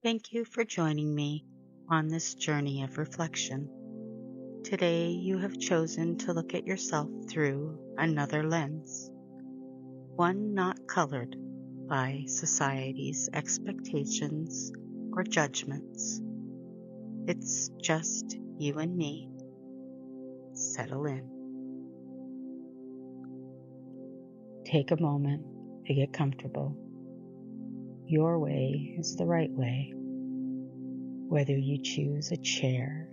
Thank you for joining me on this journey of reflection. Today you have chosen to look at yourself through another lens, one not colored by society's expectations or judgments. It's just you and me. Settle in. Take a moment to get comfortable. Your way is the right way, whether you choose a chair,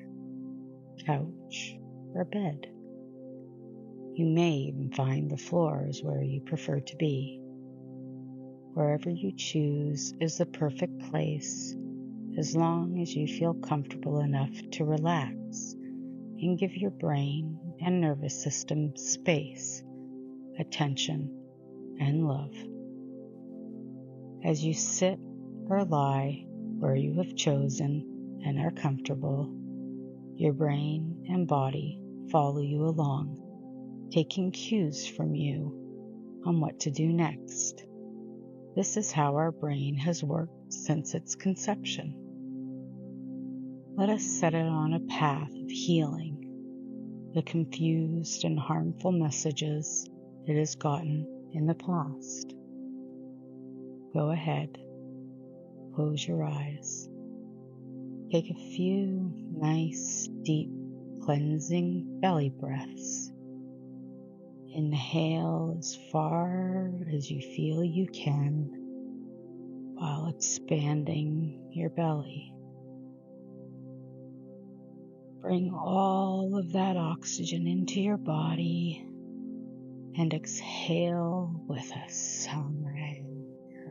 couch, or bed. You may even find the floor is where you prefer to be. Wherever you choose is the perfect place, as long as you feel comfortable enough to relax and give your brain and nervous system space, attention, and love. As you sit or lie where you have chosen and are comfortable, your brain and body follow you along, taking cues from you on what to do next. This is how our brain has worked since its conception. Let us set it on a path of healing the confused and harmful messages it has gotten in the past. Go ahead, close your eyes. Take a few nice, deep, cleansing belly breaths. Inhale as far as you feel you can while expanding your belly. Bring all of that oxygen into your body and exhale with a sigh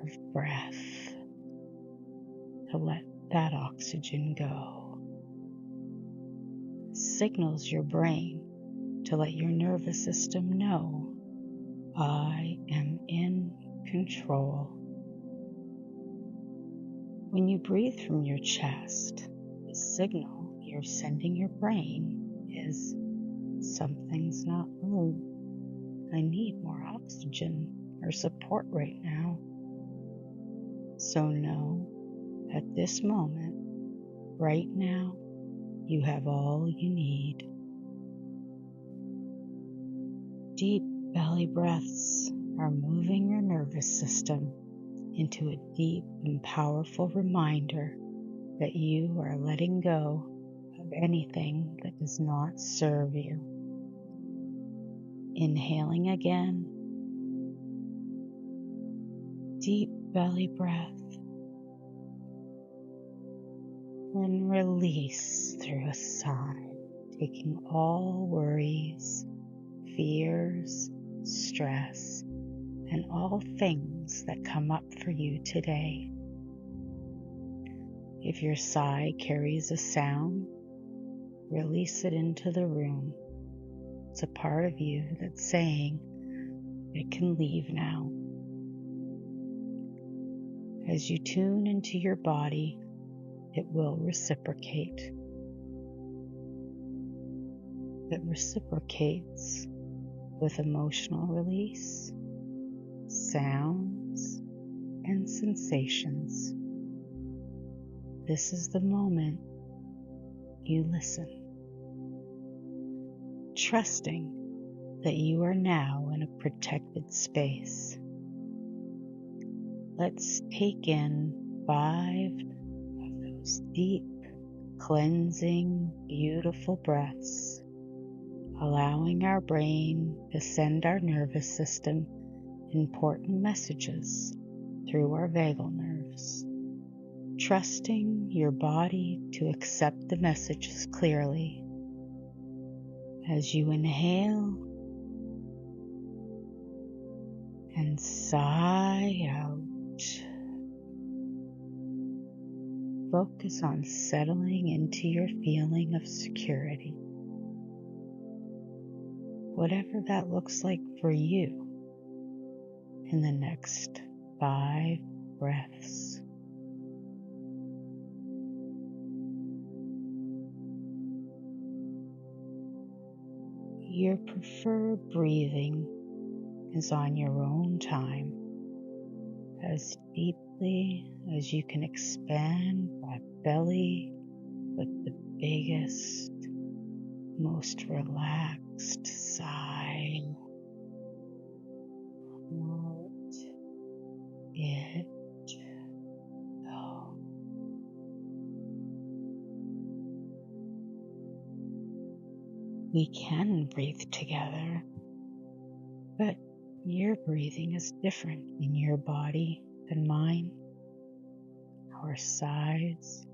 of breath to let that oxygen go. Signals your brain to let your nervous system know, I am in control. When you breathe from your chest, the signal you're sending your brain is, something's not right. I need more oxygen or support right now. So know, at this moment, right now, you have all you need. Deep belly breaths are moving your nervous system into a deep and powerful reminder that you are letting go of anything that does not serve you. Inhaling again. Deep belly breath. And release through a sigh, taking all worries, fears, stress, and all things that come up for you today. If your sigh carries a sound, release it into the room. It's a part of you that's saying it can leave now. As you tune into your body, it will reciprocate. It reciprocates with emotional release, sounds, and sensations. This is the moment you listen, trusting that you are now in a protected space. Let's take in 5 of those deep, cleansing, beautiful breaths, allowing our brain to send our nervous system important messages through our vagal nerves, trusting your body to accept the messages clearly. As you inhale and sigh out, focus on settling into your feeling of security. Whatever that looks like for you in the next 5 breaths. Your preferred breathing is on your own time, as deeply as you can expand that belly with the biggest, most relaxed sigh. Let it go. We can breathe together, but your breathing is different in your body than mine. Our size,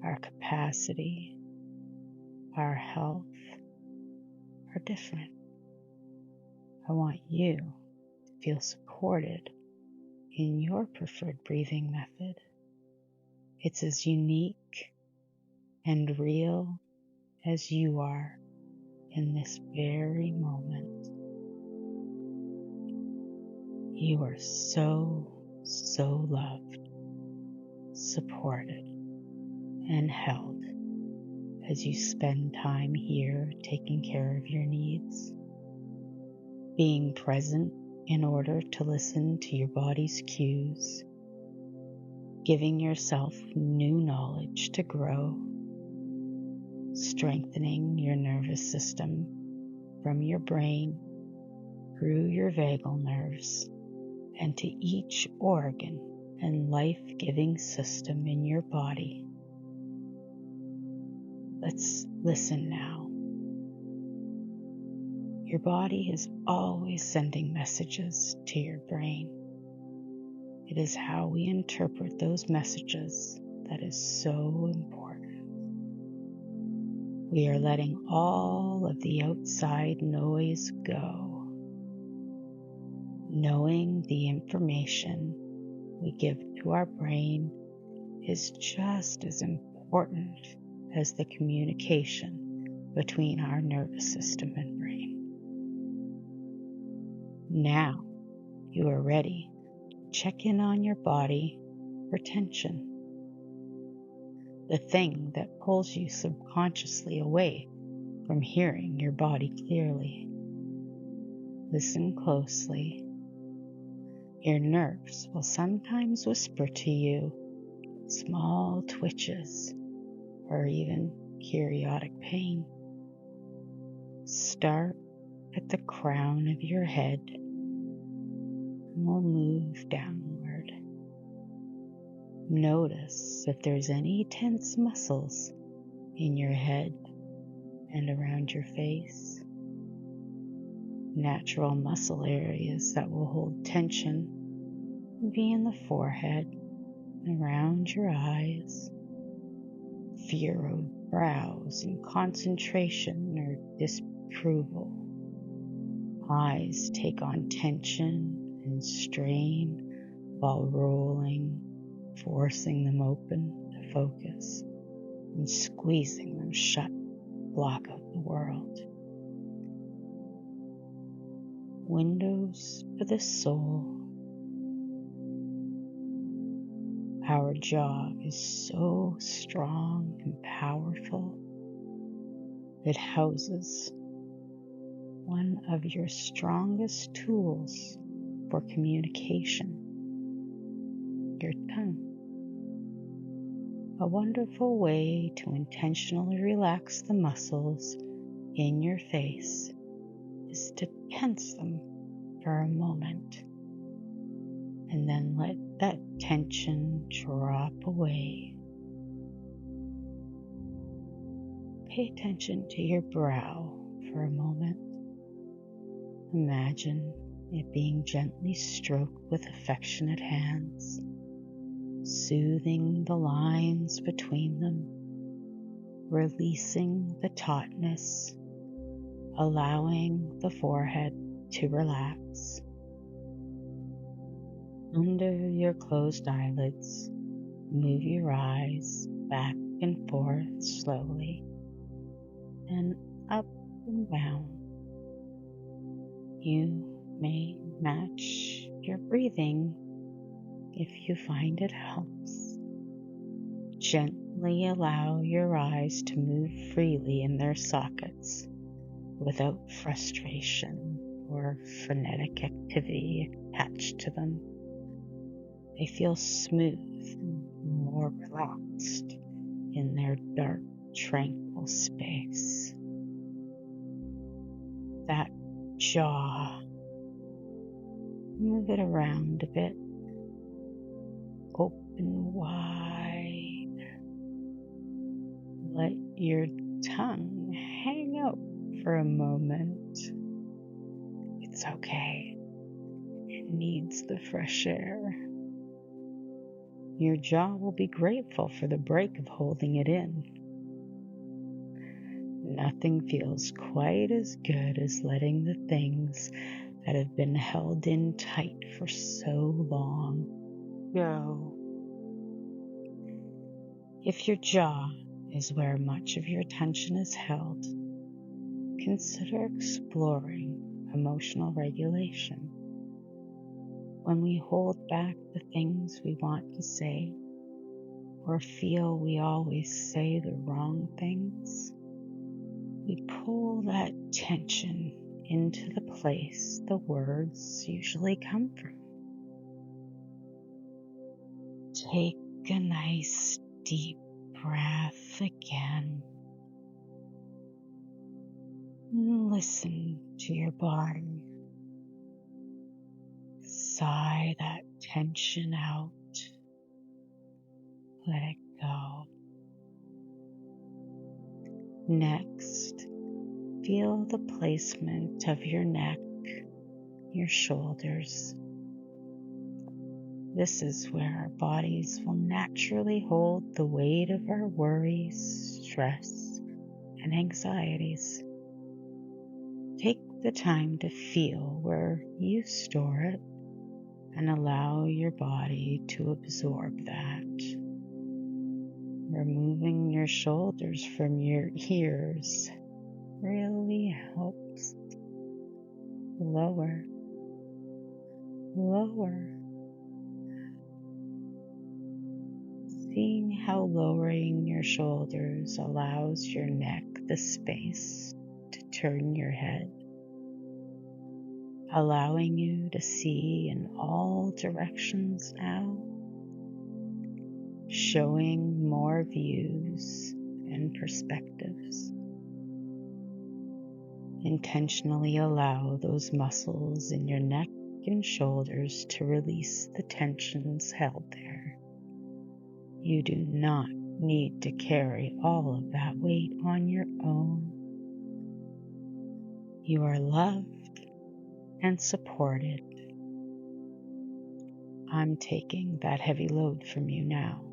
our capacity, our health are different. I want you to feel supported in your preferred breathing method. It's as unique and real as you are in this very moment. You are so loved, supported, and held as you spend time here taking care of your needs, being present in order to listen to your body's cues, giving yourself new knowledge to grow, strengthening your nervous system from your brain through your vagal nerves and to each organ and life-giving system in your body. Let's listen now. Your body is always sending messages to your brain. It is how we interpret those messages that is so important. We are letting all of the outside noise go, knowing the information we give to our brain is just as important as the communication between our nervous system and brain. Now you are ready to check in on your body for tension, the thing that pulls you subconsciously away from hearing your body clearly. Listen closely. Your nerves will sometimes whisper to you small twitches or even periodic pain. Start at the crown of your head and we'll move downward. Notice if there's any tense muscles in your head and around your face. Natural muscle areas that will hold tension will be in the forehead and around your eyes, furrowed brows in concentration or disapproval. Eyes take on tension and strain while rolling, forcing them open to focus and squeezing them shut to block out the world. Windows for the soul. Our jaw is so strong and powerful. It houses one of your strongest tools for communication, your tongue. A wonderful way to intentionally relax the muscles in your face is to tense them for a moment and then let that tension drop away. Pay attention to your brow for a moment. Imagine it being gently stroked with affectionate hands, soothing the lines between them, releasing the tautness, allowing the forehead to relax. Under your closed eyelids, move your eyes back and forth slowly, and up and down. You may match your breathing if you find it helps. Gently allow your eyes to move freely in their sockets without frustration or frenetic activity attached to them. They feel smooth and more relaxed in their dark, tranquil space. That jaw, move it around a bit, open wide. Let your tongue hang out for a moment. It's okay. It needs the fresh air. Your jaw will be grateful for the break of holding it in. Nothing feels quite as good as letting the things that have been held in tight for so long go. If your jaw is where much of your attention is held, consider exploring emotional regulation. When we hold back the things we want to say, or feel we always say the wrong things, we pull that tension into the place the words usually come from. Take a nice deep breath again. And listen to your body. Sigh that tension out. Let it go. Next, feel the placement of your neck, your shoulders. This is where our bodies will naturally hold the weight of our worries, stress, and anxieties. Take the time to feel where you store it and allow your body to absorb that. Removing your shoulders from your ears really helps. Lower. Seeing how lowering your shoulders allows your neck the space to turn your head, allowing you to see in all directions now, showing more views and perspectives. Intentionally allow those muscles in your neck and shoulders to release the tensions held there. You do not need to carry all of that weight on your own. You are loved and supported. I'm taking that heavy load from you now.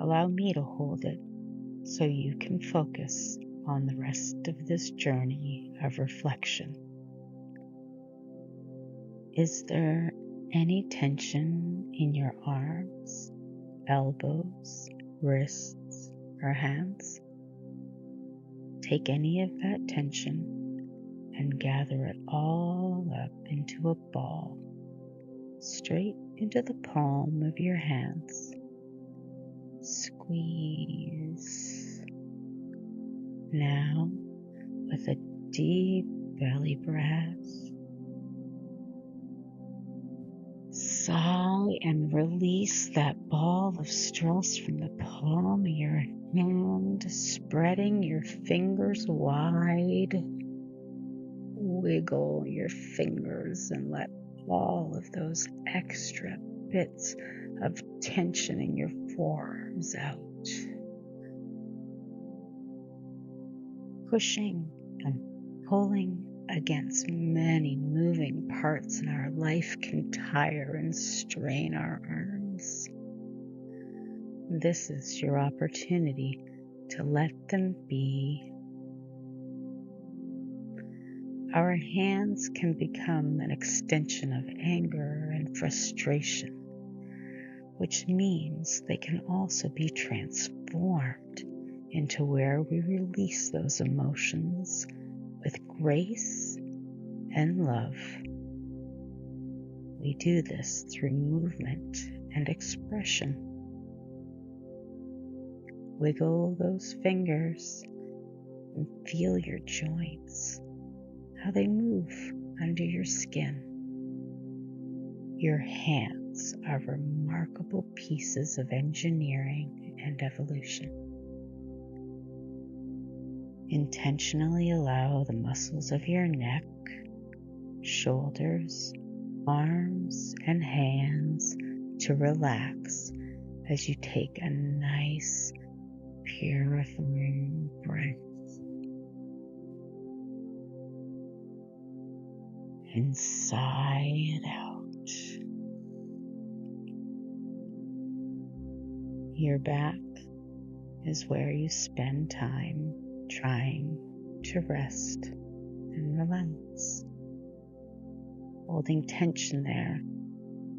Allow me to hold it so you can focus on the rest of this journey of reflection. Is there any tension in your arms, elbows, wrists, or hands? Take any of that tension and gather it all up into a ball, straight into the palm of your hands. Squeeze. Now, with a deep belly breath, sigh and release that ball of stress from the palm of your hand, spreading your fingers wide. Wiggle your fingers and let all of those extra bits of tension in your forearms out. Pushing and pulling against many moving parts in our life can tire and strain our arms. This is your opportunity to let them be. Our hands can become an extension of anger and frustration, which means they can also be transformed into where we release those emotions with grace and love. We do this through movement and expression. Wiggle those fingers and feel your joints, how they move under your skin. Your hands thoughts are remarkable pieces of engineering and evolution. Intentionally allow the muscles of your neck, shoulders, arms, and hands to relax as you take a nice, purifying breath. And sigh it out. Your back is where you spend time trying to rest and relax. Holding tension there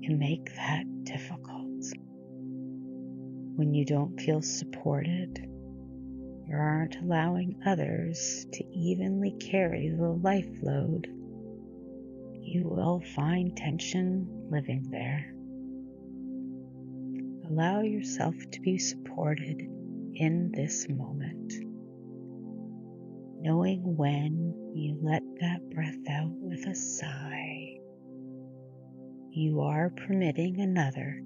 can make that difficult. When you don't feel supported, you aren't allowing others to evenly carry the life load, you will find tension living there. Allow yourself to be supported in this moment, knowing when you let that breath out with a sigh, you are permitting another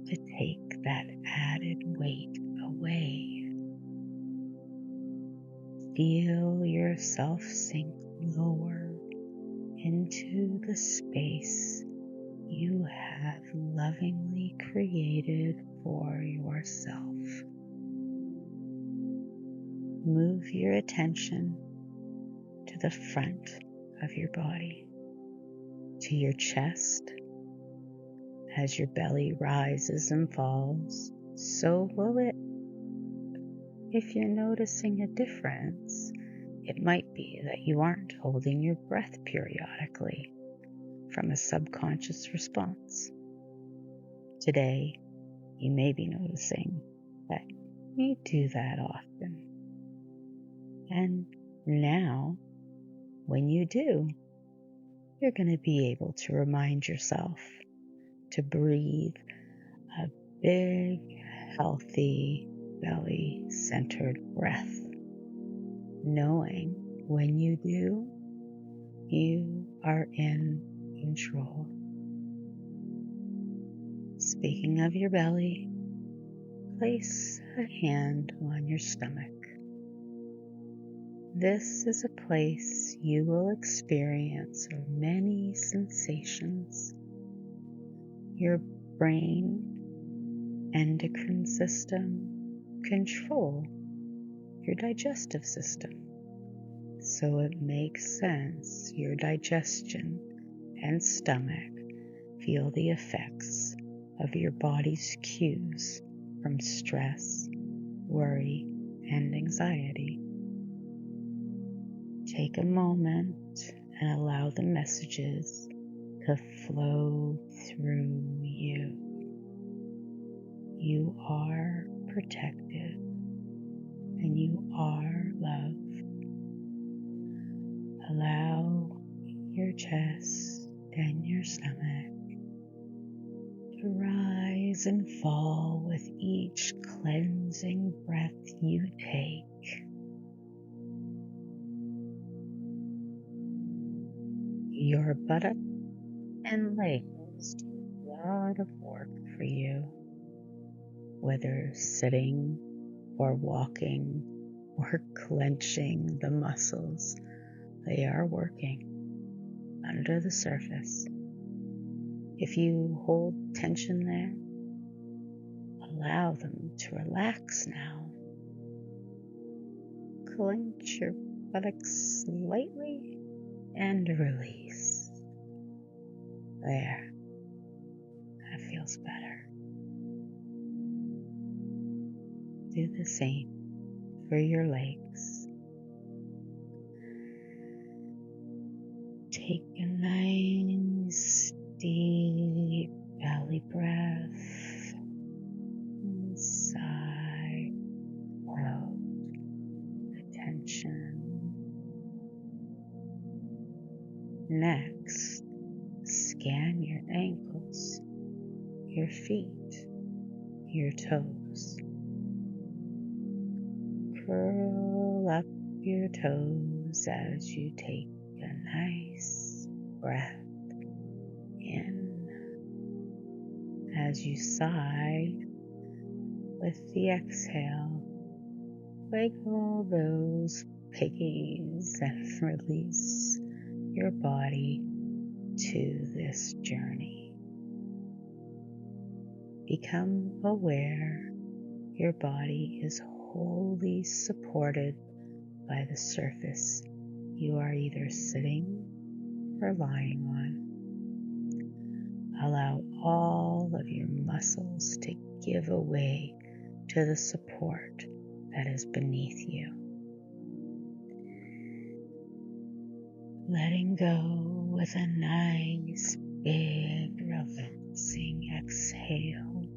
to take that added weight away. Feel yourself sink lower into the space you have lovingly created for yourself. Move your attention to the front of your body, to your chest. As your belly rises and falls, so will it. If you're noticing a difference, it might be that you aren't holding your breath periodically from a subconscious response. Today, you may be noticing that you do that often. And now, when you do, you're going to be able to remind yourself to breathe a big, healthy, belly-centered breath, knowing when you do, you are in control. Speaking of your belly, place a hand on your stomach. This is a place you will experience many sensations. Your brain, endocrine system control your digestive system. So it makes sense your digestion and stomach feel the effects of your body's cues from stress, worry, and anxiety. Take a moment and allow the messages to flow through you. You are protected and you are loved. Allow your chest and your stomach to rise and fall with each cleansing breath you take. Your buttock and legs do a lot of work for you, whether sitting or walking or clenching the muscles. They are working under the surface. If you hold tension there, allow them to relax now. Clench your buttocks slightly and release. There. That feels better. Do the same for your legs. Take a nice deep belly breath and sigh out the tension. Next, scan your ankles, your feet, your toes. Curl up your toes as you take a nice breath in as you sigh with the exhale, wiggle those piggies and release your body to this journey. Become aware your body is wholly supported by the surface you are either sitting or lying on. Allow all of your muscles to give away to the support that is beneath you. Letting go with a nice, big, relaxing exhale.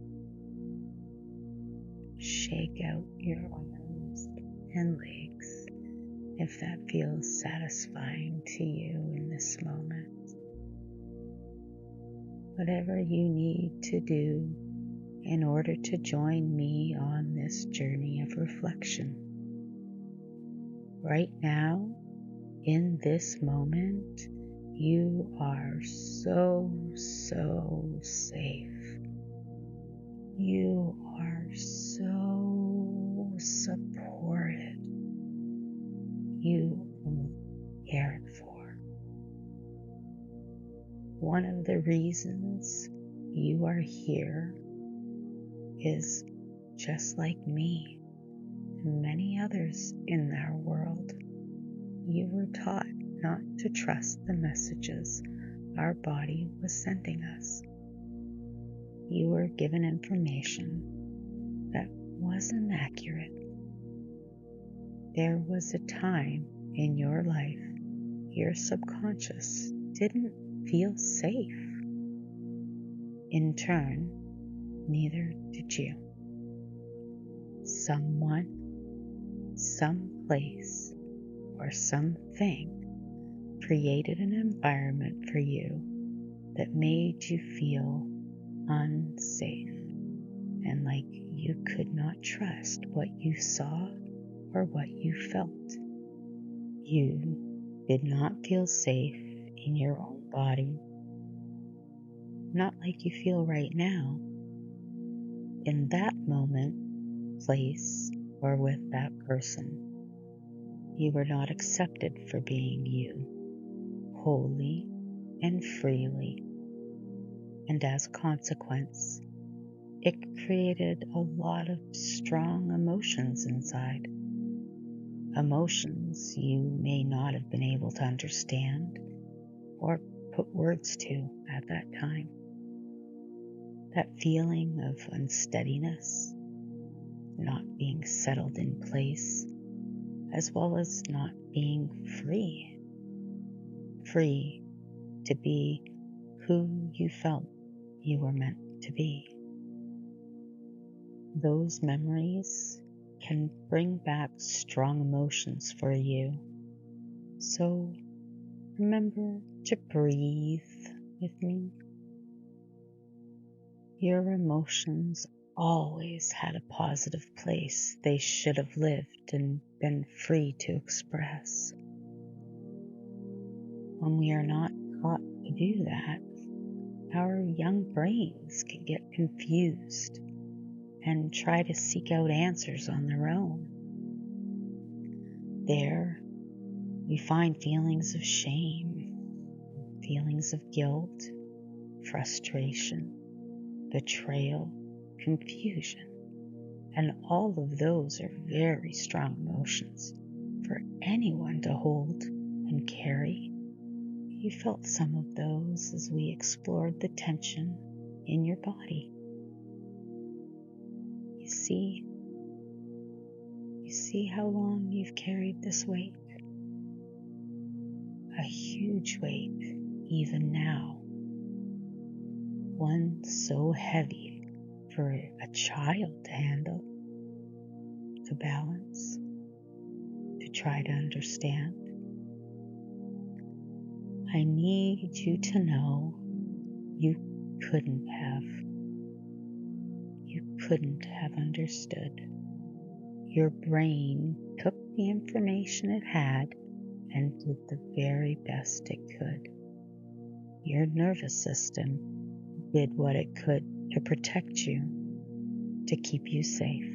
Shake out your arms and legs if that feels satisfying to you in this moment. Whatever you need to do in order to join me on this journey of reflection. Right now, in this moment, you are so safe. You are so supported. You are cared for. One of the reasons you are here is just like me and many others in our world. You were taught not to trust the messages our body was sending us. You were given information that wasn't accurate. There was a time in your life your subconscious didn't feel safe. In turn, neither did you. Someone, someplace, or something created an environment for you that made you feel unsafe and like you could not trust what you saw or what you felt. You did not feel safe in your own body, not like you feel right now, in that moment, place, or with that person. You were not accepted for being you, wholly and freely, and as a consequence, it created a lot of strong emotions inside. Emotions you may not have been able to understand or put words to at that time. That feeling of unsteadiness, not being settled in place, as well as not being free. Free to be who you felt you were meant to be. Those memories can bring back strong emotions for you. So remember to breathe with me. Your emotions always had a positive place they should have lived and been free to express. When we are not taught to do that, our young brains can get confused and try to seek out answers on their own. There, we find feelings of shame, feelings of guilt, frustration, betrayal, confusion, and all of those are very strong emotions for anyone to hold and carry. You felt some of those as we explored the tension in your body. You see how long you've carried this weight? A huge weight, even now. One so heavy for a child to handle, to balance, to try to understand. I need you to know you couldn't have understood. Your brain took the information it had and did the very best it could. Your nervous system did what it could to protect you, to keep you safe.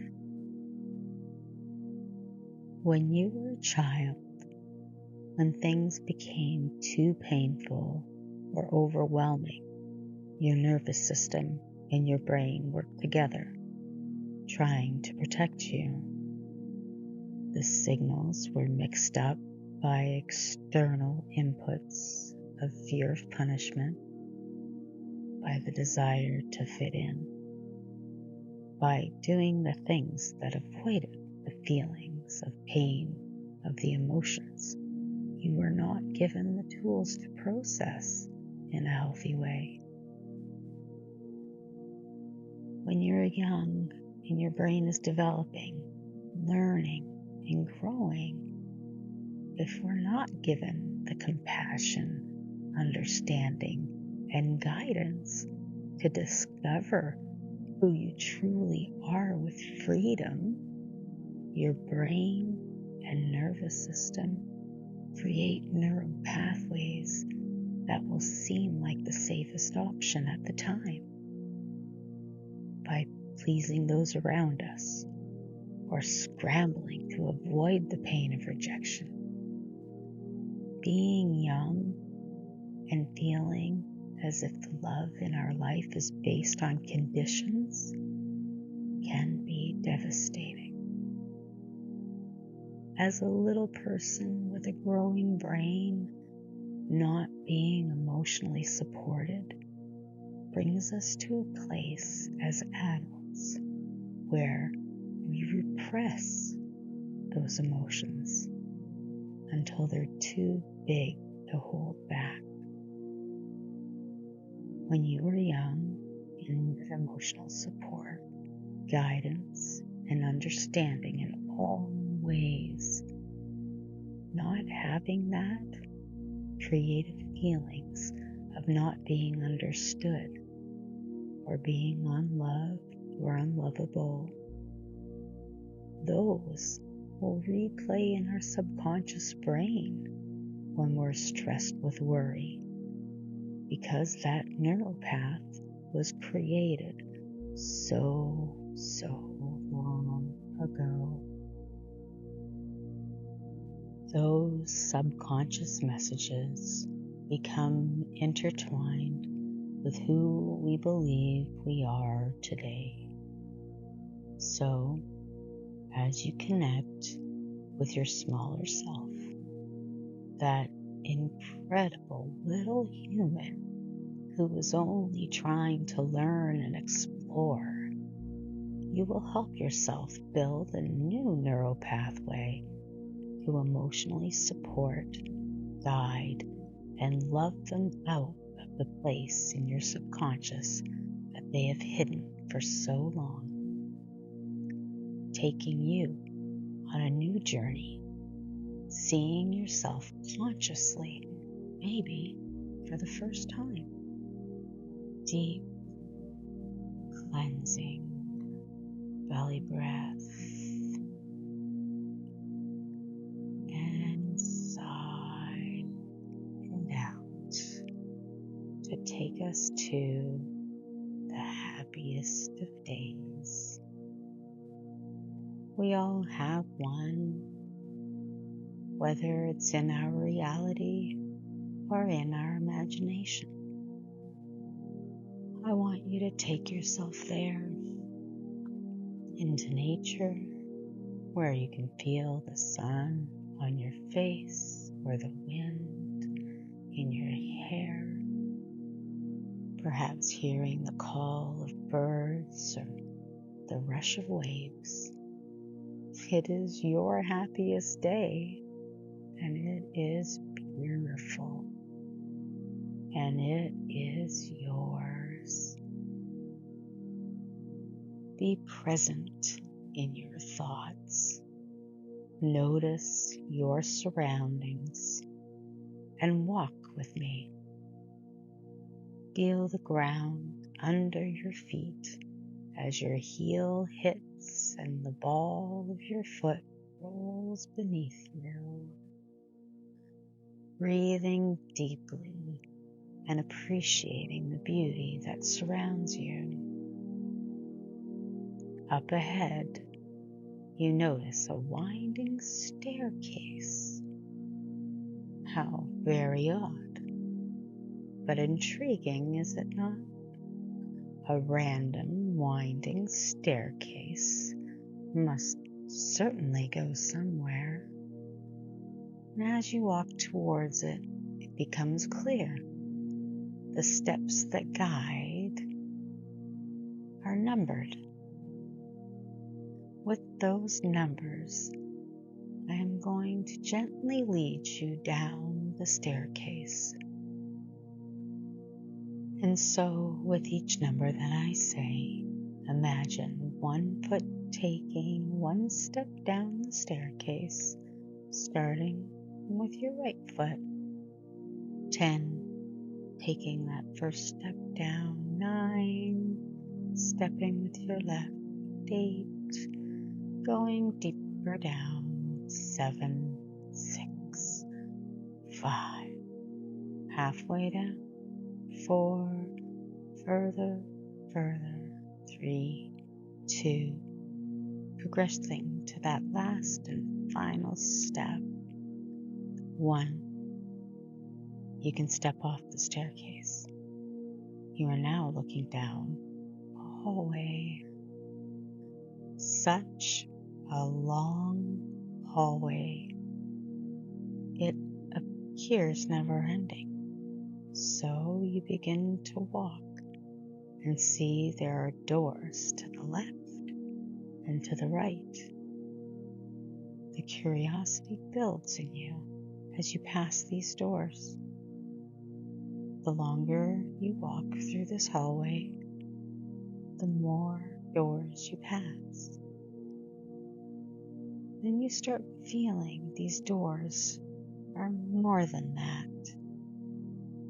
When you were a child, when things became too painful or overwhelming, your nervous system and your brain worked together, trying to protect you. The signals were mixed up by external inputs of fear of punishment, by the desire to fit in, by doing the things that avoided the feelings of pain, of the emotions. You were not given the tools to process in a healthy way. When you're young and your brain is developing, learning, and growing, if we're not given the compassion, understanding, and guidance to discover who you truly are with freedom, your brain and nervous system create neuropathways that will seem like the safest option at the time. By pleasing those around us or scrambling to avoid the pain of rejection. Being young and feeling as if the love in our life is based on conditions can be devastating. As a little person with a growing brain, not being emotionally supported brings us to a place as adults where we repress those emotions until they're too big to hold back. When you were young and needed emotional support, guidance, and understanding in all ways, not having that created feelings of not being understood or being unloved or unlovable. Those will replay in our subconscious brain when we're stressed with worry, because that neuropath was created so long ago. Those subconscious messages become intertwined with who we believe we are today. So, as you connect with your smaller self, that incredible little human who is only trying to learn and explore, you will help yourself build a new neural pathway to emotionally support, guide, and love them out of the place in your subconscious that they have hidden for so long, taking you on a new journey, seeing yourself consciously, maybe for the first time. Deep, cleansing belly breath, and sigh and out to take us to the happiest of days. We all have one, whether it's in our reality or in our imagination. I want you to take yourself there, into nature, where you can feel the sun on your face or the wind in your hair, perhaps hearing the call of birds or the rush of waves. It is your happiest day, and it is beautiful, and it is yours. Be present in your thoughts. Notice your surroundings and walk with me. Feel the ground under your feet as your heel hits and the ball of your foot rolls beneath you. Breathing deeply and appreciating the beauty that surrounds you. Up ahead, you notice a winding staircase. How very odd, but intriguing, is it not? A random winding staircase must certainly go somewhere. And as you walk towards it, it becomes clear. The steps that guide are numbered. With those numbers, I am going to gently lead you down the staircase. And so, with each number that I say, imagine one foot taking one step down the staircase, starting with your right foot. 10, taking that first step down. 9, stepping with your left. 8, going deeper down. 7, 6, 5, halfway down. 4, further, 3, 2, progressing to that last and final step. 1, you can step off the staircase. You are now looking down a hallway. Such a long hallway. It appears never ending. So you begin to walk and see there are doors to the left and to the right. The curiosity builds in you as you pass these doors. The longer you walk through this hallway, the more doors you pass. Then you start feeling these doors are more than that.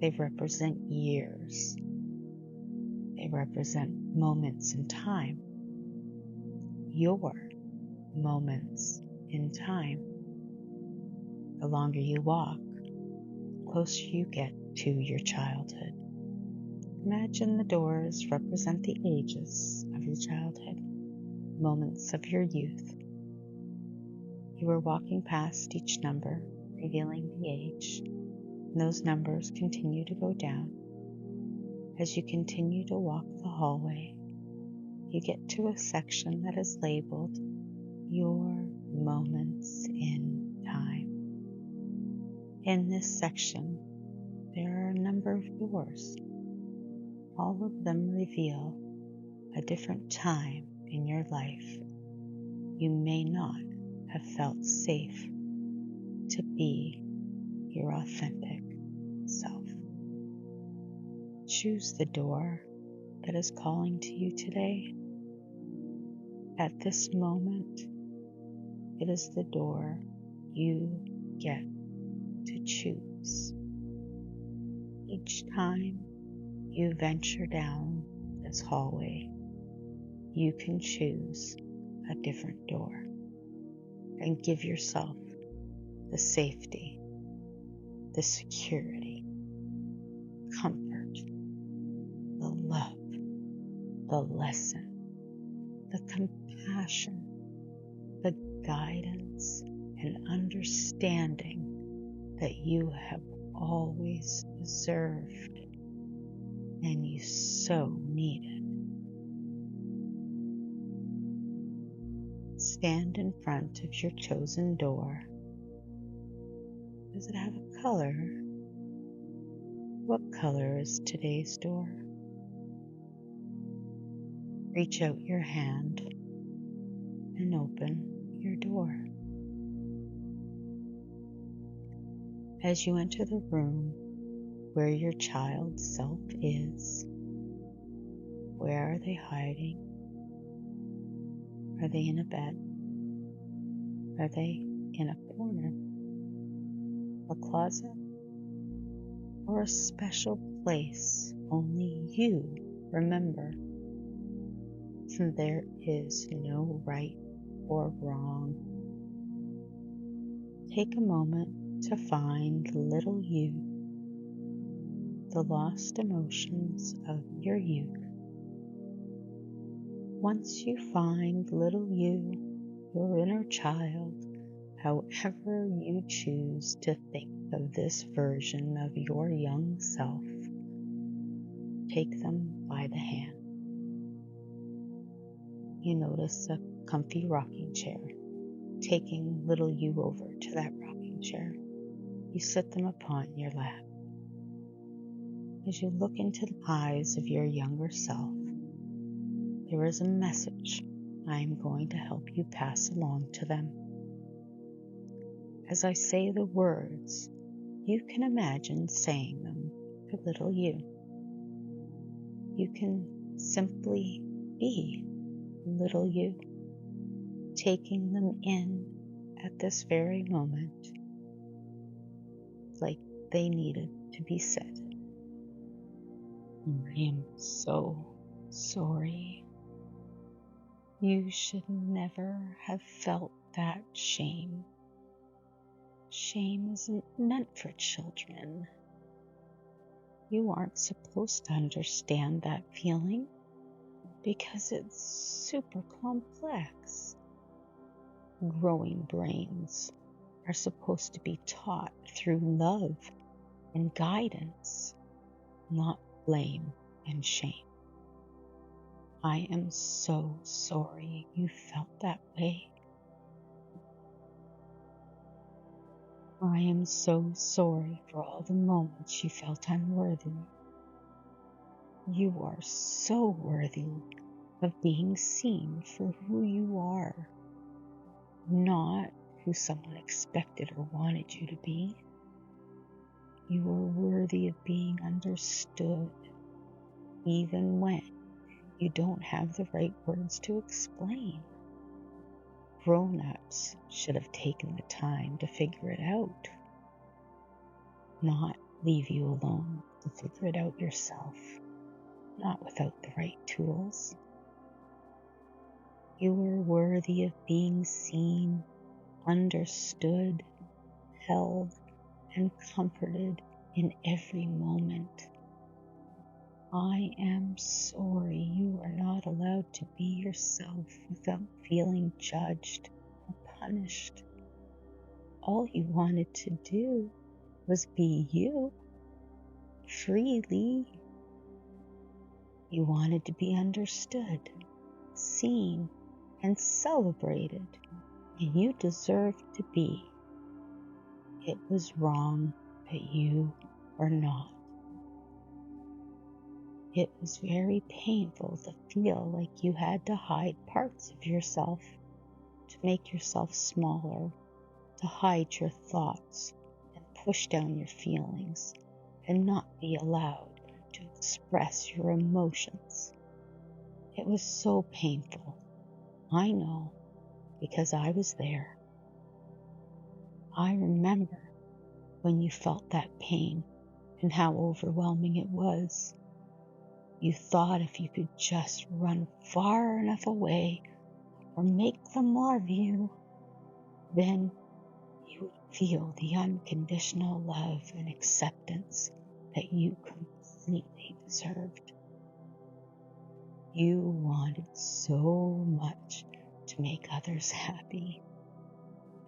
They represent years. They represent moments in time. Your moments in time. The longer you walk, the closer you get to your childhood. Imagine the doors represent the ages of your childhood, moments of your youth. You are walking past each number, revealing the age. And those numbers continue to go down. As you continue to walk the hallway, you get to a section that is labeled Your Moments in Time. In this section, there are a number of doors. All of them reveal a different time in your life. You may not have felt safe to be your authentic self. Choose the door that is calling to you today. At this moment, it is the door you get to choose. Each time you venture down this hallway, you can choose a different door and give yourself the safety, the security, comfort, the love, the lesson, the compassion, the guidance and understanding that you have always deserved and you so needed. Stand in front of your chosen door. Does it have a color? What color is today's door? Reach out your hand and open your door. As you enter the room where your child's self is, where are they hiding? Are they in a bed? Are they in a corner? A closet? Or a special place only you remember? There is no right or wrong. Take a moment to find little you, the lost emotions of your youth. Once you find little you, your inner child, however you choose to think of this version of your young self, take them by the hand. You notice a comfy rocking chair. Taking little you over to that rocking chair, you sit them upon your lap. As you look into the eyes of your younger self, there is a message I am going to help you pass along to them. As I say the words, you can imagine saying them to little you. You can simply be little you, taking them in at this very moment, like they needed to be said. I am so sorry. You should never have felt that shame. Shame isn't meant for children. You aren't supposed to understand that feeling because it's super complex. Growing brains are supposed to be taught through love and guidance, not blame and shame. I am so sorry you felt that way. I am so sorry for all the moments you felt unworthy. You are so worthy of being seen for who you are, not who someone expected or wanted you to be. You are worthy of being understood, even when you don't have the right words to explain. Grown-ups should have taken the time to figure it out, not leave you alone to figure it out yourself, not without the right tools. You are worthy of being seen, understood, held, and comforted in every moment. I am sorry you are not allowed to be yourself without feeling judged or punished. All you wanted to do was be you, freely. You wanted to be understood, seen, and celebrated, and you deserved to be. It was wrong that you were not. It was very painful to feel like you had to hide parts of yourself, to make yourself smaller, to hide your thoughts and push down your feelings and not be allowed to express your emotions. It was so painful. I know, because I was there. I remember when you felt that pain and how overwhelming it was. You thought if you could just run far enough away or make them love you, then you would feel the unconditional love and acceptance that you completely deserved. You wanted so much to make others happy,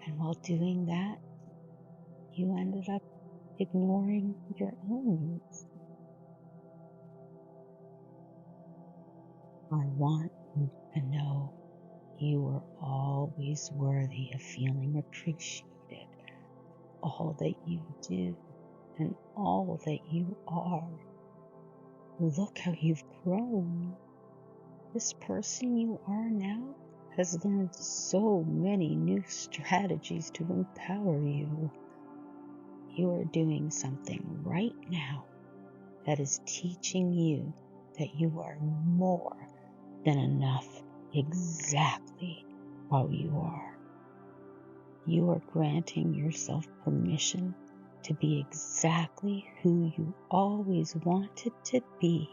and while doing that, you ended up ignoring your own needs. I want you to know you are always worthy of feeling appreciated, all that you do and all that you are. Look how you've grown. This person you are now has learned so many new strategies to empower you. You are doing something right now that is teaching you that you are more than enough exactly how you are. You are granting yourself permission to be exactly who you always wanted to be.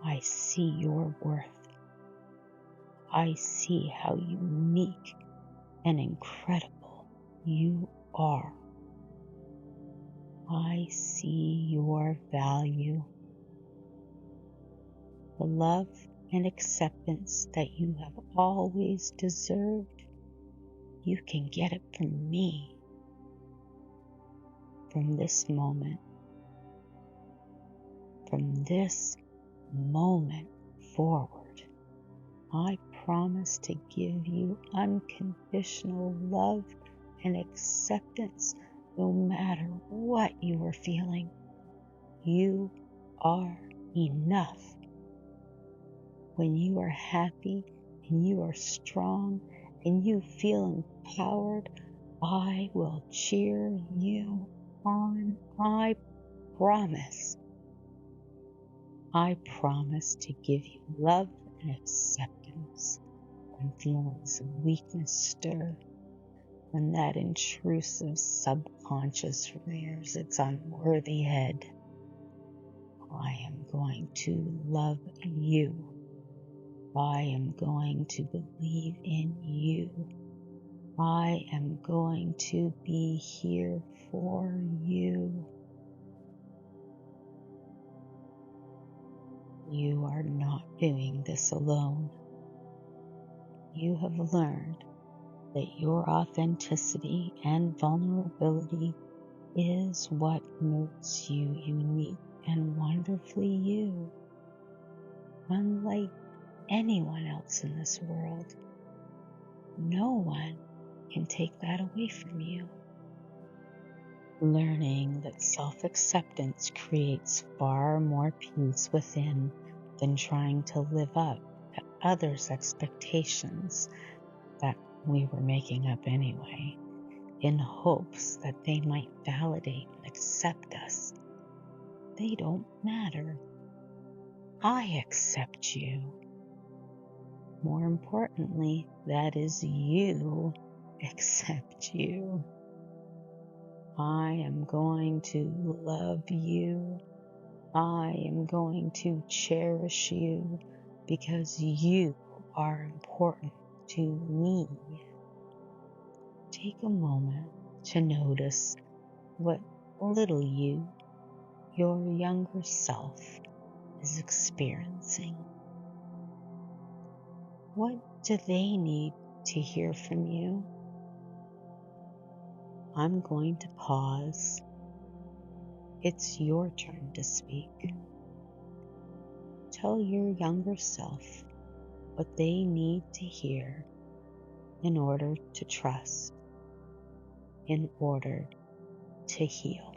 I see your worth. I see how unique and incredible you are. I see your value. The love and acceptance that you have always deserved, you can get it from me. From this moment forward, I promise to give you unconditional love and acceptance no matter what you are feeling. You are enough. When you are happy and you are strong and you feel empowered, I will cheer you on. I promise. I promise to give you love and acceptance when feelings of weakness stir, when that intrusive subconscious rears its unworthy head. I am going to love you. I am going to believe in you. I am going to be here for you. You are not doing this alone. You have learned that your authenticity and vulnerability is what makes you unique and wonderfully you, unlike anyone else in this world. No one can take that away from you. Learning that self-acceptance creates far more peace within than trying to live up to others' expectations that we were making up anyway, in hopes that they might validate and accept us. They don't matter. I accept you. More importantly, that is you accept you. I am going to love you. I am going to cherish you because you are important to me. Take a moment to notice what little you, your younger self, is experiencing. What do they need to hear from you? I'm going to pause. It's your turn to speak. Tell your younger self what they need to hear in order to trust, in order to heal.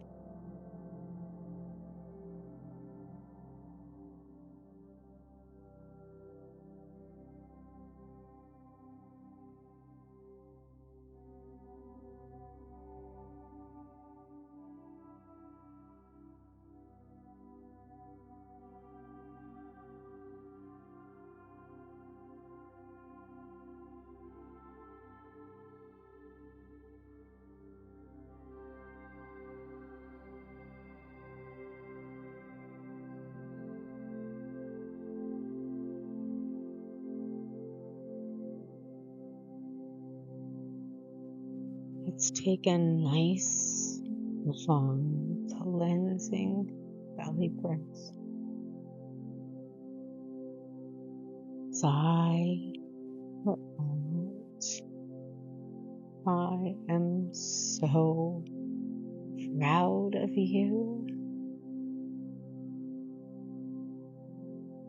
Let's take a nice, long, cleansing belly breath. Sigh out. I am so proud of you.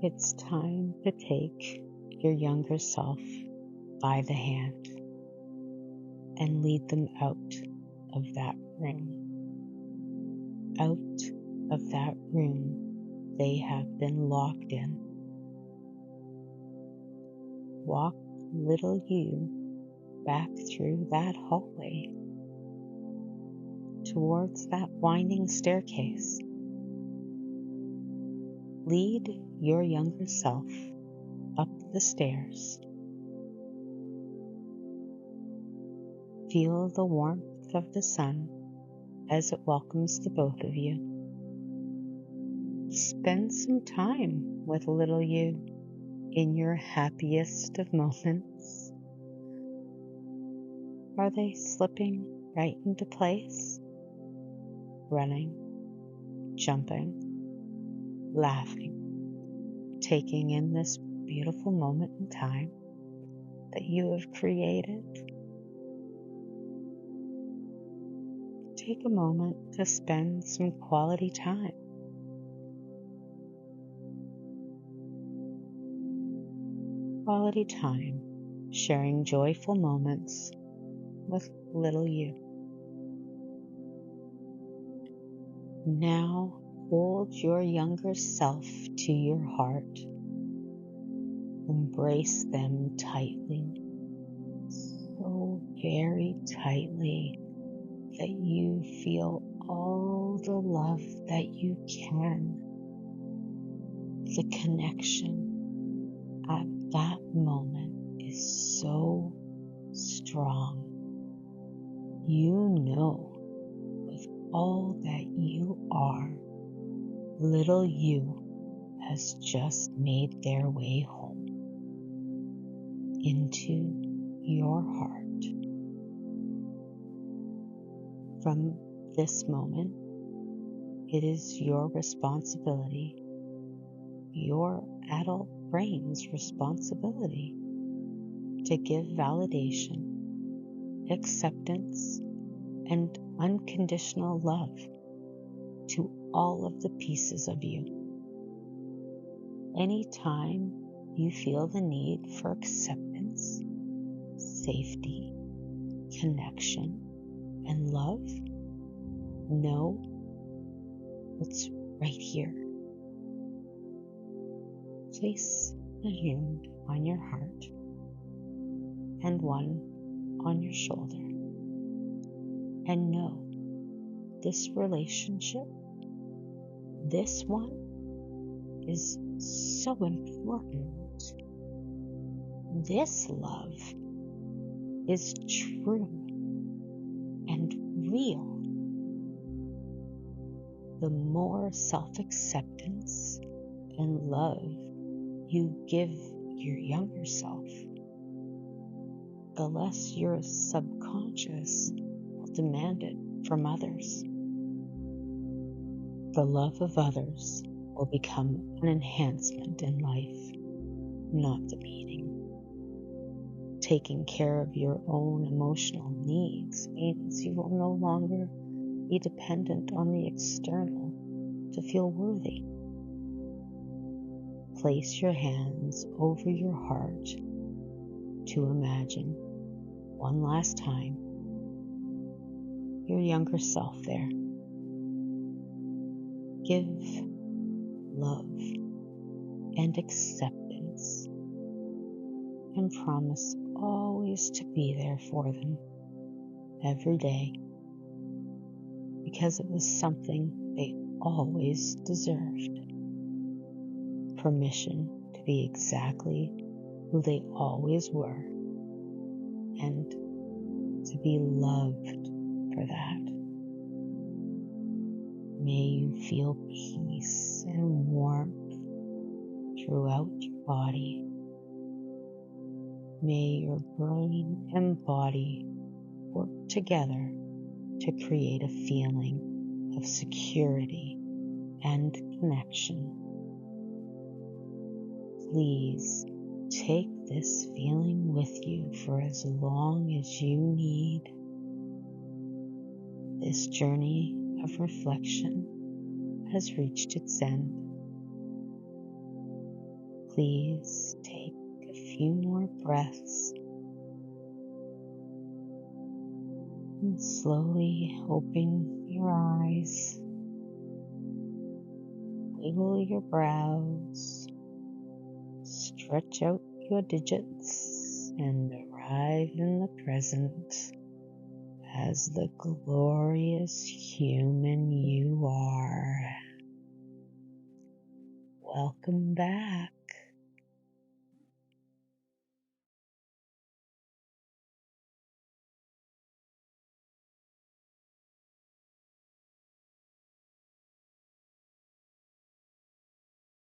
It's time to take your younger self by the hand and lead them out of that room. Out of that room they have been locked in. Walk little you back through that hallway towards that winding staircase. Lead your younger self up the stairs. Feel the warmth of the sun as it welcomes the both of you. Spend some time with little you in your happiest of moments. Are they slipping right into place? Running, jumping, laughing, taking in this beautiful moment in time that you have created. Take a moment to spend some quality time. Quality time, sharing joyful moments with little you. Now hold your younger self to your heart. Embrace them tightly, so very tightly that you feel all the love that you can. The connection at that moment is so strong. You know, with all that you are, little you has just made their way home into your heart. From this moment, it is your responsibility, your adult brain's responsibility, to give validation, acceptance, and unconditional love to all of the pieces of you. Anytime you feel the need for acceptance, safety, connection, and love, know it's right here. Place a hand on your heart and one on your shoulder, and know this relationship, this one, is so important. This love is true and real. The more self-acceptance and love you give your younger self, the less your subconscious will demand it from others. The love of others will become an enhancement in life, not the meaning. Taking care of your own emotional needs means you will no longer be dependent on the external to feel worthy. Place your hands over your heart to imagine, one last time, your younger self there. Give love and acceptance, and promise always to be there for them every day, because it was something they always deserved. Permission to be exactly who they always were, and to be loved for that. May you feel peace and warmth throughout your body. May your brain and body work together to create a feeling of security and connection. Please take this feeling with you for as long as you need. This journey of reflection has reached its end. Please take a few more breaths and slowly open your eyes. Wiggle your brows, stretch out your digits, and arrive in the present as the glorious human you are. Welcome back.